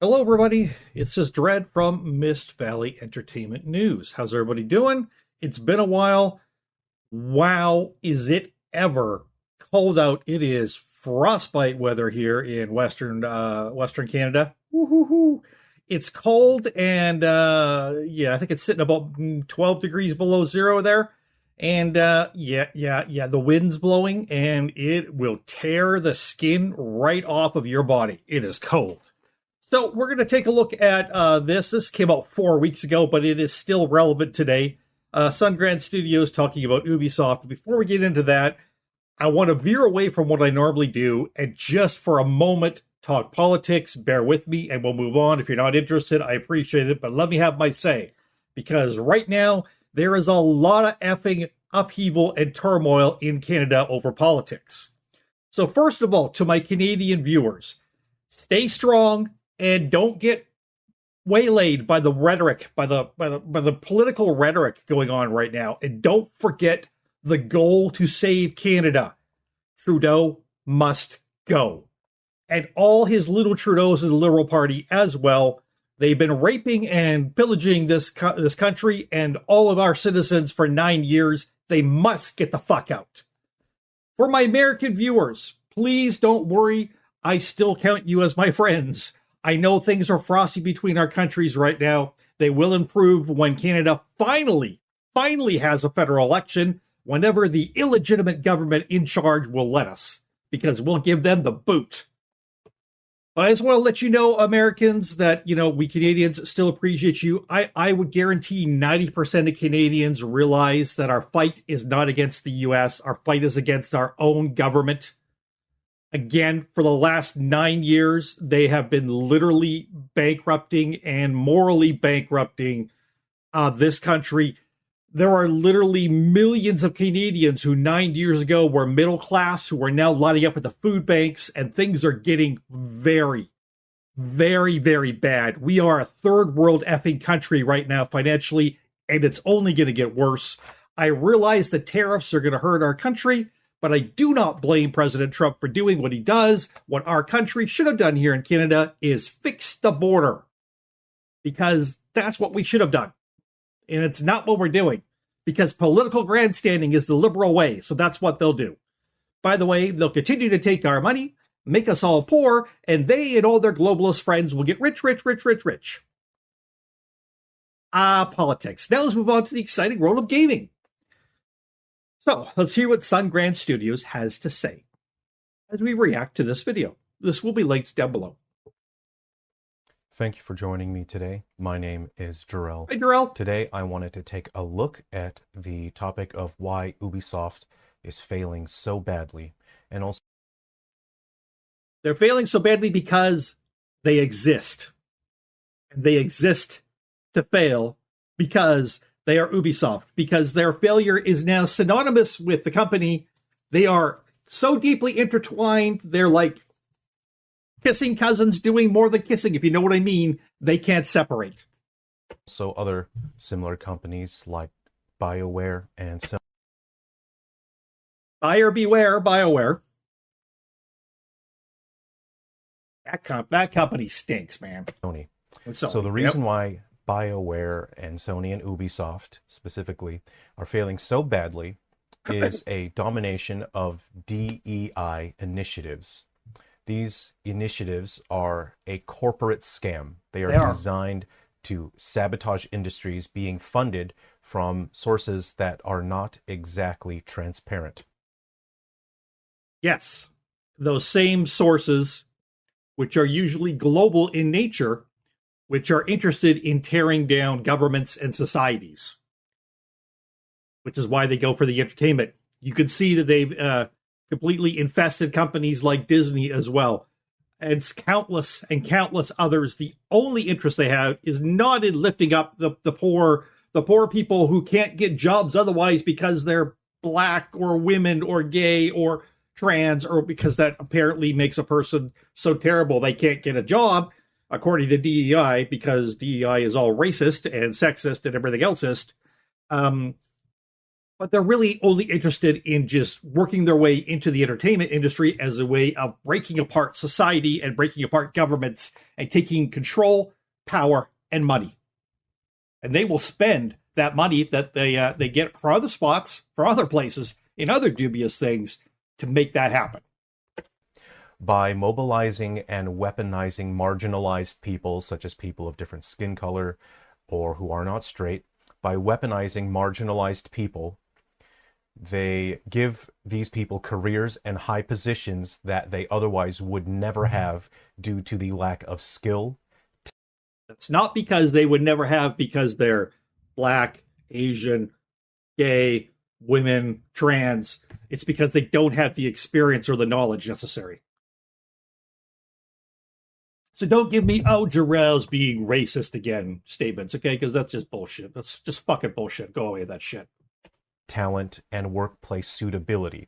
Hello, everybody. It's just Dread from Mist Valley Entertainment News. How's everybody doing? It's been a while. Wow, is it ever cold out? It is frostbite weather here in Western Canada. Woo-hoo-hoo. It's cold, and yeah, I think it's sitting about 12 degrees below zero there. And yeah, the wind's blowing, and it will tear the skin right off of your body. It is cold. So we're going to take a look at this. This came out 4 weeks ago, but it is still relevant today. Sungrand Studios talking about Ubisoft. Before we get into that, I want to veer away from what I normally do and just for a moment talk politics. Bear with me and we'll move on. If you're not interested, I appreciate it, but let me have my say. Because right now, there is a lot of effing upheaval and turmoil in Canada over politics. So first of all, to my Canadian viewers, stay strong and don't get waylaid by the rhetoric, by the political rhetoric going on right now. And don't forget the goal to save Canada. Trudeau must go. And all his little Trudeaus in the Liberal Party as well. They've been raping and pillaging this country and all of our citizens for 9 years. They must get the fuck out. For my American viewers, please don't worry. I still count you as my friends. I know things are frosty between our countries right now. They will improve when Canada finally has a federal election, whenever the illegitimate government in charge will let us, because we'll give them the boot. But I just want to let you know, Americans, that, we Canadians still appreciate you. I would guarantee 90% of Canadians realize that our fight is not against the U.S. Our fight is against our own government. Again, for the last 9 years, they have been literally bankrupting and morally bankrupting this country. There are literally millions of Canadians who 9 years ago were middle class, who are now lining up at the food banks, and things are getting very, very, very bad. We are a third world effing country right now financially, and it's only going to get worse. I realize the tariffs are going to hurt our country, but I do not blame President Trump for doing what he does. What our country should have done here in Canada is fix the border, because that's what we should have done. And it's not what we're doing, because political grandstanding is the liberal way. So that's what they'll do. By the way, they'll continue to take our money, make us all poor, and they and all their globalist friends will get rich, rich, rich, rich, rich. Politics. Now let's move on to the exciting world of gaming. So let's hear what Sungrand Studios has to say as we react to this video. This will be linked down below. Thank you for joining me today. My name is Jarrell. Hey, Jarrell. Today I wanted to take a look at the topic of why Ubisoft is failing so badly, and also they're failing so badly because they exist. And they exist to fail because they are Ubisoft, because their failure is now synonymous with the company. They are so deeply intertwined. They're like kissing cousins doing more than kissing, if you know what I mean. They can't separate. So other similar companies like BioWare and so Buyer beware, BioWare. That company stinks, man. Sony. So the reason why BioWare and Sony and Ubisoft specifically are failing so badly is a domination of DEI initiatives. These initiatives are a corporate scam. They are designed to sabotage industries, being funded from sources that are not exactly transparent. Yes, those same sources, which are usually global in nature, which are interested in tearing down governments and societies, which is why they go for the entertainment. You can see that they've completely infested companies like Disney as well, and countless others. The only interest they have is not in lifting up the poor people who can't get jobs otherwise because they're black or women or gay or trans, or because that apparently makes a person so terrible they can't get a job, according to DEI, because DEI is all racist and sexist and everything else. but they're really only interested in just working their way into the entertainment industry as a way of breaking apart society and breaking apart governments and taking control, power, and money. And they will spend that money that they get for other spots, for other places, in other dubious things to make that happen. By mobilizing and weaponizing marginalized people, such as people of different skin color or who are not straight, by weaponizing marginalized people, they give these people careers and high positions that they otherwise would never have due to the lack of skill. It's not because they would never have because they're black, Asian, gay, women, trans. It's because they don't have the experience or the knowledge necessary. So don't give me, oh, Jarrell's being racist again statements, okay? Because that's just bullshit. That's just fucking bullshit. Go away with that shit. Talent and workplace suitability.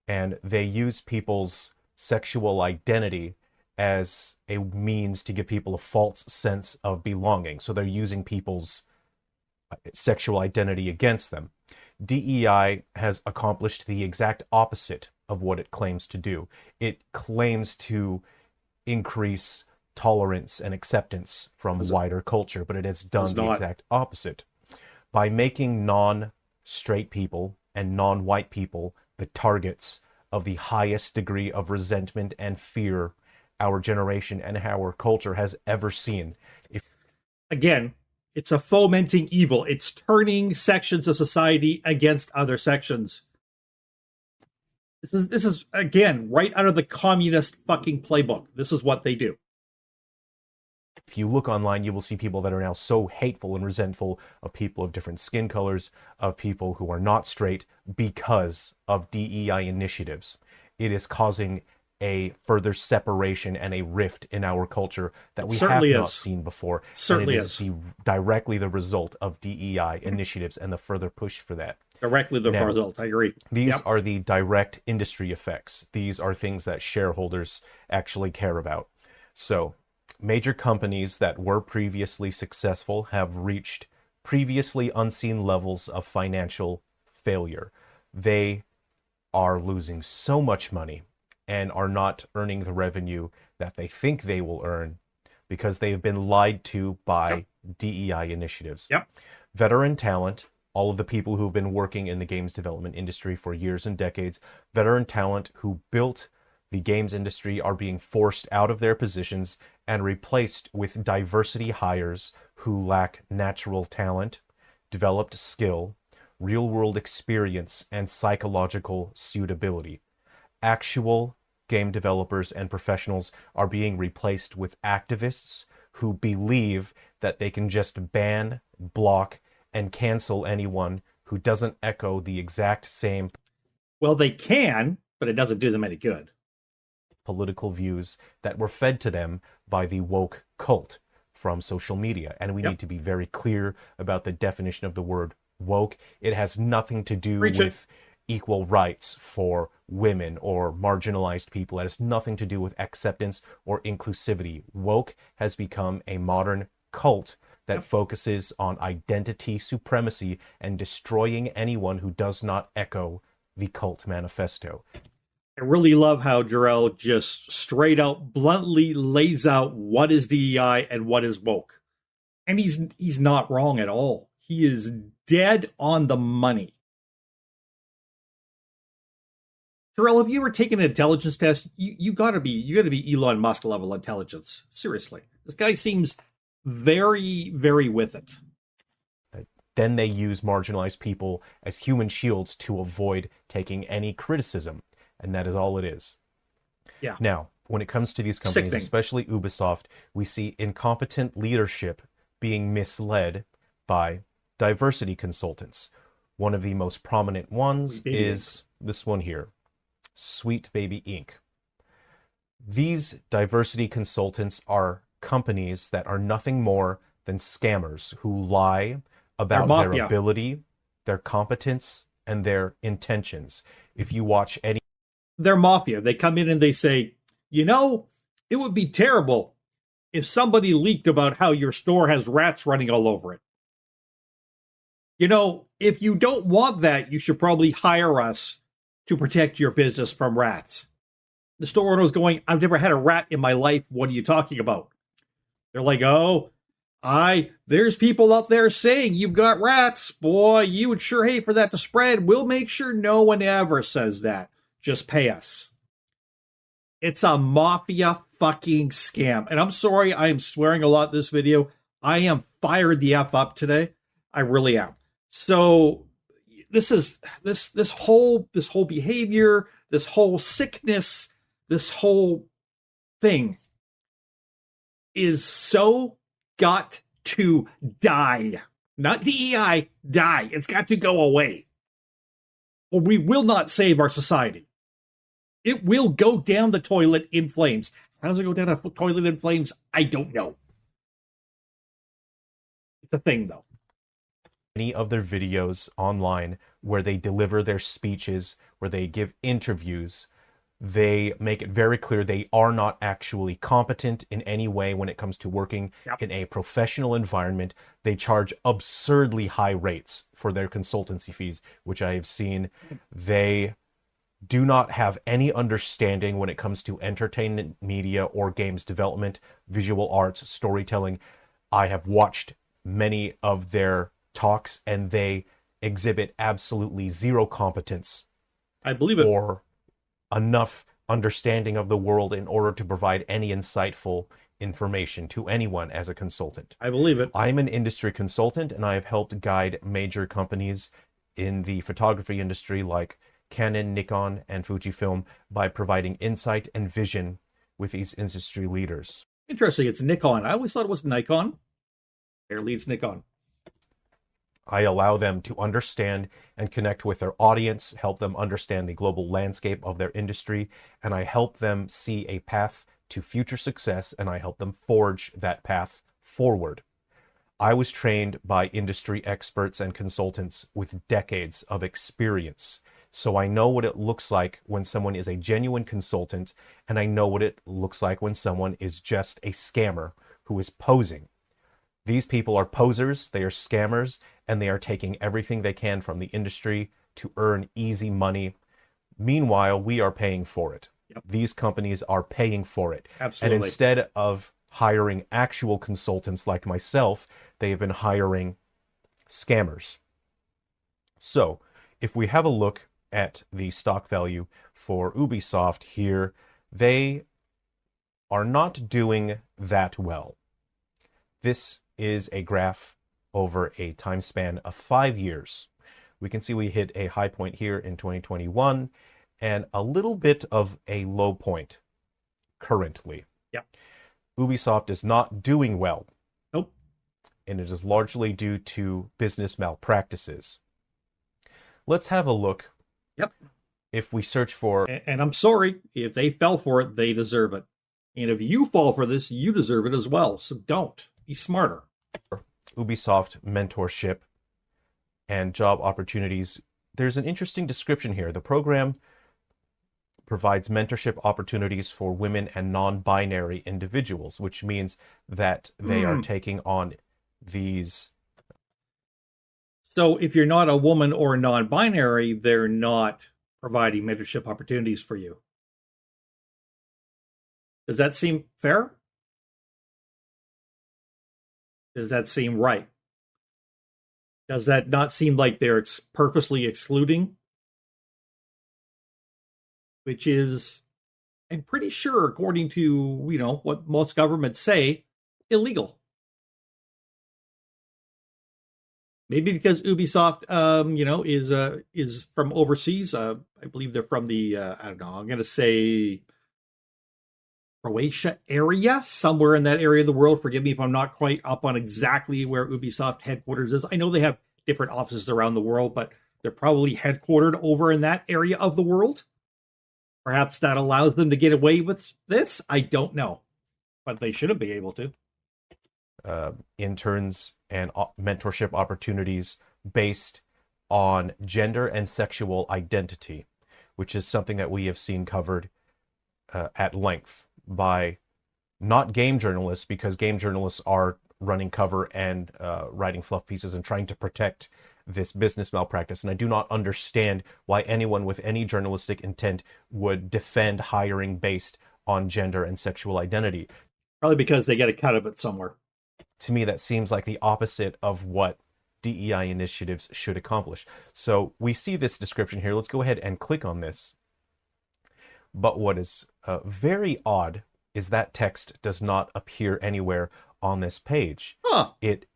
And they use people's sexual identity as a means to give people a false sense of belonging. So they're using people's sexual identity against them. DEI has accomplished the exact opposite of what it claims to do. It claims to increase tolerance and acceptance from wider culture, but it has done the exact opposite. By making non-straight people and non-white people the targets of the highest degree of resentment and fear our generation and our culture has ever seen. Again, it's a fomenting evil. It's turning sections of society against other sections. This is again right out of the communist fucking playbook. This is what they do. If you look online, you will see people that are now so hateful and resentful of people of different skin colors, of people who are not straight, because of DEI initiatives. It is causing a further separation and a rift in our culture that we have not seen before. Certainly and it is directly the result of DEI initiatives and the further push for that. Directly the result, I agree. These are the direct industry effects. These are things that shareholders actually care about. So, major companies that were previously successful have reached previously unseen levels of financial failure. They are losing so much money and are not earning the revenue that they think they will earn because they've been lied to by DEI initiatives. Veteran talent, all of the people who've been working in the games development industry for years and decades, veteran talent who built the games industry are being forced out of their positions and replaced with diversity hires who lack natural talent, developed skill, real-world experience, and psychological suitability. Actual game developers and professionals are being replaced with activists who believe that they can just ban, block, and cancel anyone who doesn't echo the exact same. Well, they can, but it doesn't do them any good. Political views that were fed to them by the woke cult from social media. And we need to be very clear about the definition of the word woke. It has nothing to do with equal rights for women or marginalized people. It has nothing to do with acceptance or inclusivity. Woke has become a modern cult that focuses on identity supremacy and destroying anyone who does not echo the cult manifesto. I really love how Jarrell just straight out bluntly lays out what is DEI and what is woke. And he's not wrong at all. He is dead on the money. Jarrell, if you were taking an intelligence test, you gotta be Elon Musk level intelligence. Seriously. This guy seems very, very with it. Then they use marginalized people as human shields to avoid taking any criticism. And that is all it is. Yeah. Now, when it comes to these companies, especially Ubisoft, we see incompetent leadership being misled by diversity consultants. One of the most prominent ones is this one here, Sweet Baby Inc. These diversity consultants are companies that are nothing more than scammers who lie about their ability, their competence, and their intentions. If you watch any... They're mafia. They come in and they say, you know, it would be terrible if somebody leaked about how your store has rats running all over it. If you don't want that, you should probably hire us to protect your business from rats. The store owner was going, I've never had a rat in my life. What are you talking about? They're like, oh, there's people out there saying you've got rats. Boy, you would sure hate for that to spread. We'll make sure no one ever says that. Just pay us. It's a mafia fucking scam. And I'm sorry, I am swearing a lot in this video. I am fired the F up today. I really am. So this whole behavior, this whole sickness, this whole thing is so got to die. Not DEI, die. It's got to go away. Or we will not save our society. It will go down the toilet in flames. How does it go down a toilet in flames? I don't know. It's a thing, though. Many of their videos online where they deliver their speeches, where they give interviews, they make it very clear they are not actually competent in any way when it comes to working in a professional environment. They charge absurdly high rates for their consultancy fees, which I have seen. They do not have any understanding when it comes to entertainment media or games development, visual arts, storytelling. I have watched many of their talks and they exhibit absolutely zero competence. I believe it. Or enough understanding of the world in order to provide any insightful information to anyone as a consultant. I believe it. I'm an industry consultant and I have helped guide major companies in the photography industry like Canon, Nikon, and Fujifilm by providing insight and vision with these industry leaders. Interesting, it's Nikon. I always thought it was Nikon. Apparently it's Nikon. I allow them to understand and connect with their audience, help them understand the global landscape of their industry, and I help them see a path to future success, and I help them forge that path forward. I was trained by industry experts and consultants with decades of experience. So I know what it looks like when someone is a genuine consultant, and I know what it looks like when someone is just a scammer who is posing. These people are posers, they are scammers, and they are taking everything they can from the industry to earn easy money. Meanwhile, we are paying for it. Yep. These companies are paying for it. Absolutely. And instead of hiring actual consultants like myself, they have been hiring scammers. So, if we have a look at the stock value for Ubisoft here, they are not doing that well. This is a graph over a time span of 5 years. We can see we hit a high point here in 2021 and a little bit of a low point currently. Yep. Ubisoft is not doing well. Nope. And it is largely due to business malpractices. Let's have a look. Yep. If we search for... And I'm sorry, if they fell for it, they deserve it. And if you fall for this, you deserve it as well. So don't. Be smarter. Ubisoft mentorship and job opportunities. There's an interesting description here. The program provides mentorship opportunities for women and non-binary individuals, which means that they are taking on these... So if you're not a woman or non-binary, they're not providing mentorship opportunities for you. Does that seem fair? Does that seem right? Does that not seem like they're purposely excluding? Which is, I'm pretty sure, according to, what most governments say, illegal. Maybe because Ubisoft, is from overseas. I believe they're from the, I'm going to say Croatia area, somewhere in that area of the world. Forgive me if I'm not quite up on exactly where Ubisoft headquarters is. I know they have different offices around the world, but they're probably headquartered over in that area of the world. Perhaps that allows them to get away with this. I don't know, but they shouldn't be able to. Interns and mentorship opportunities based on gender and sexual identity, which is something that we have seen covered at length by not game journalists, because game journalists are running cover and writing fluff pieces and trying to protect this business malpractice. And I do not understand why anyone with any journalistic intent would defend hiring based on gender and sexual identity. Probably because they get a cut of it somewhere. To me, that seems like the opposite of what DEI initiatives should accomplish. So we see this description here. Let's go ahead and click on this. But what is very odd is that text does not appear anywhere on this page. Huh. It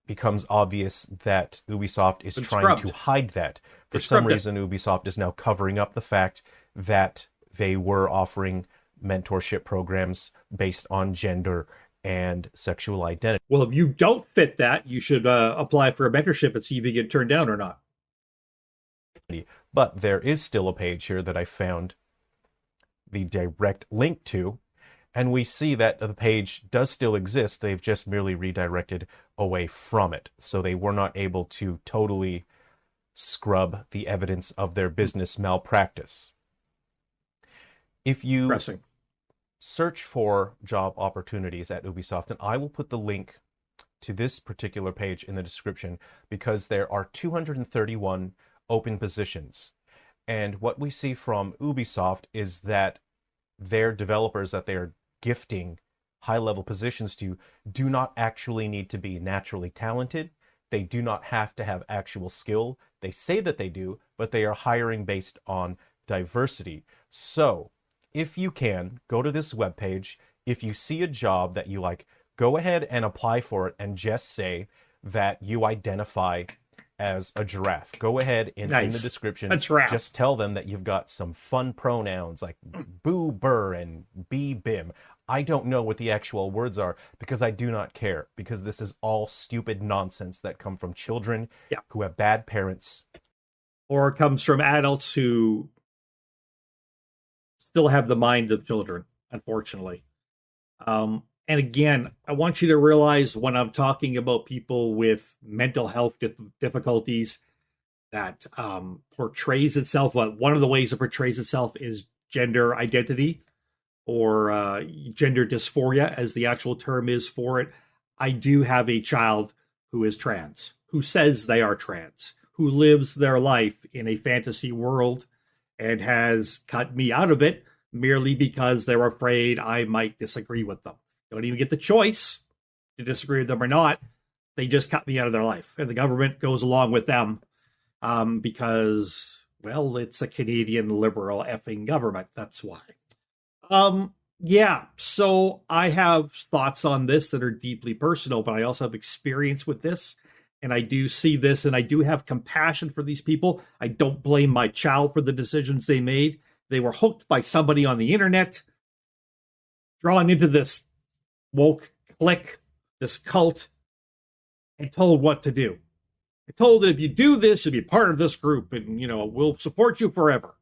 becomes obvious that Ubisoft is Been trying scrubbed. to hide that. For They some scrubbed it. reason, Ubisoft is now covering up the fact that they were offering mentorship programs based on gender and sexual identity. Well, if you don't fit that, you should apply for a mentorship and see if you get turned down or not. But there is still a page here that I found the direct link to, and we see that the page does still exist. They've just merely redirected away from it. So they were not able to totally scrub the evidence of their business malpractice. If you Pressing. search for job opportunities at Ubisoft, and I will put the link to this particular page in the description, because there are 231 open positions. And what we see from Ubisoft is that their developers that they're gifting high-level positions to do not actually need to be naturally talented. They do not have to have actual skill. They say that they do, but they are hiring based on diversity. So if you can, go to this webpage. If you see a job that you like, go ahead and apply for it and just say that you identify as a giraffe. Go ahead in the description. A giraffe. Just tell them that you've got some fun pronouns like boo, burr, and bee, bim. I don't know what the actual words are because I do not care, because this is all stupid nonsense that come from children who have bad parents. Or it comes from adults who still have the mind of children, unfortunately. And again, I want you to realize when I'm talking about people with mental health difficulties that portrays itself, one of the ways it portrays itself is gender identity, or gender dysphoria, as the actual term is for it. I do have a child who is trans, who says they are trans, who lives their life in a fantasy world and has cut me out of it merely because they're afraid I might disagree with them. Don't even get the choice to disagree with them or not. They just cut me out of their life. And the government goes along with them because, well, it's a Canadian liberal effing government. That's why. Yeah, so I have thoughts on this that are deeply personal, but I also have experience with this. And I do see this, and I do have compassion for these people. I don't blame my child for the decisions they made. They were hooked by somebody on the internet, drawn into this woke clique, this cult, and told what to do. I told that if you do this, you'll be part of this group, and, we'll support you forever.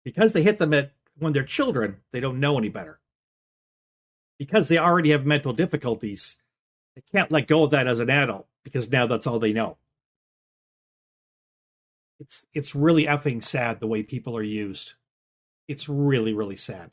Because they hit them when they're children, they don't know any better. Because they already have mental difficulties, they can't let go of that as an adult, because now that's all they know. It's really effing sad the way people are used. It's really, really sad.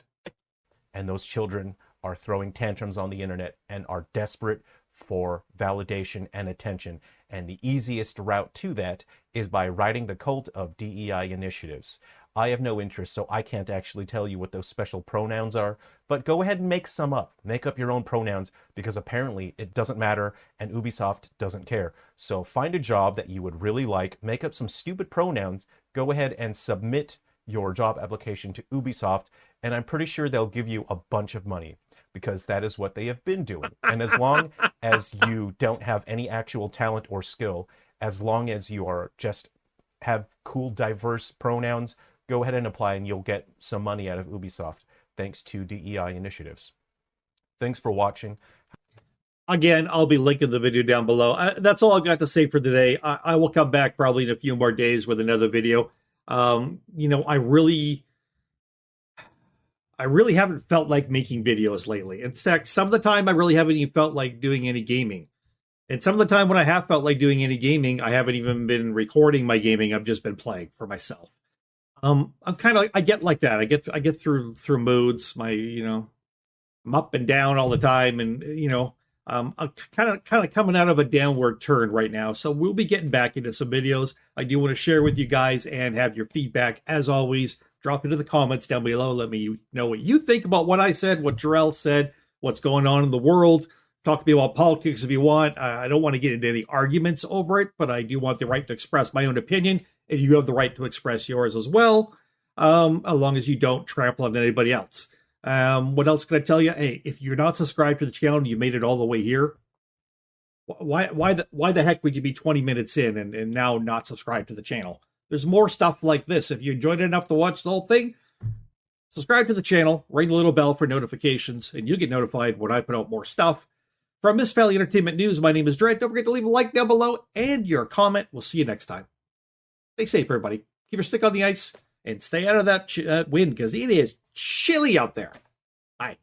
And those children are throwing tantrums on the internet and are desperate for validation and attention. And the easiest route to that is by riding the cult of DEI initiatives. I have no interest, so I can't actually tell you what those special pronouns are, but go ahead and make some up. Make up your own pronouns, because apparently it doesn't matter and Ubisoft doesn't care. So find a job that you would really like, make up some stupid pronouns, go ahead and submit your job application to Ubisoft, and I'm pretty sure they'll give you a bunch of money, because that is what they have been doing. And as long as you don't have any actual talent or skill, as long as you are just have cool, diverse pronouns, go ahead and apply and you'll get some money out of Ubisoft, thanks to DEI initiatives. Thanks for watching. Again, I'll be linking the video down below. That's all I've got to say for today. I will come back probably in a few more days with another video. I really haven't felt like making videos lately. In fact, some of the time I really haven't even felt like doing any gaming. And some of the time when I have felt like doing any gaming, I haven't even been recording my gaming. I've just been playing for myself. I get like that. I get through moods. I'm up and down all the time, and I'm kind of coming out of a downward turn right now, so we'll be getting back into some videos. I do want to share with you guys and have your feedback. As always, drop into the comments down below. Let me know what you think about what I said, what Jarrell said, what's going on in the world. Talk to me about politics if you want. I don't want to get into any arguments over it, but I do want the right to express my own opinion, and you have the right to express yours as well, as long as you don't trample on anybody else. What else can I tell you? Hey, if you're not subscribed to the channel and you made it all the way here, why the heck would you be 20 minutes in and now not subscribe to the channel? There's more stuff like this. If you enjoyed it enough to watch the whole thing, subscribe to the channel, ring the little bell for notifications, and you'll get notified when I put out more stuff. From Mist Valley Entertainment News, my name is Dread. Don't forget to leave a like down below and your comment. We'll see you next time. Stay safe, everybody. Keep your stick on the ice and stay out of that wind because it is chilly out there. Bye.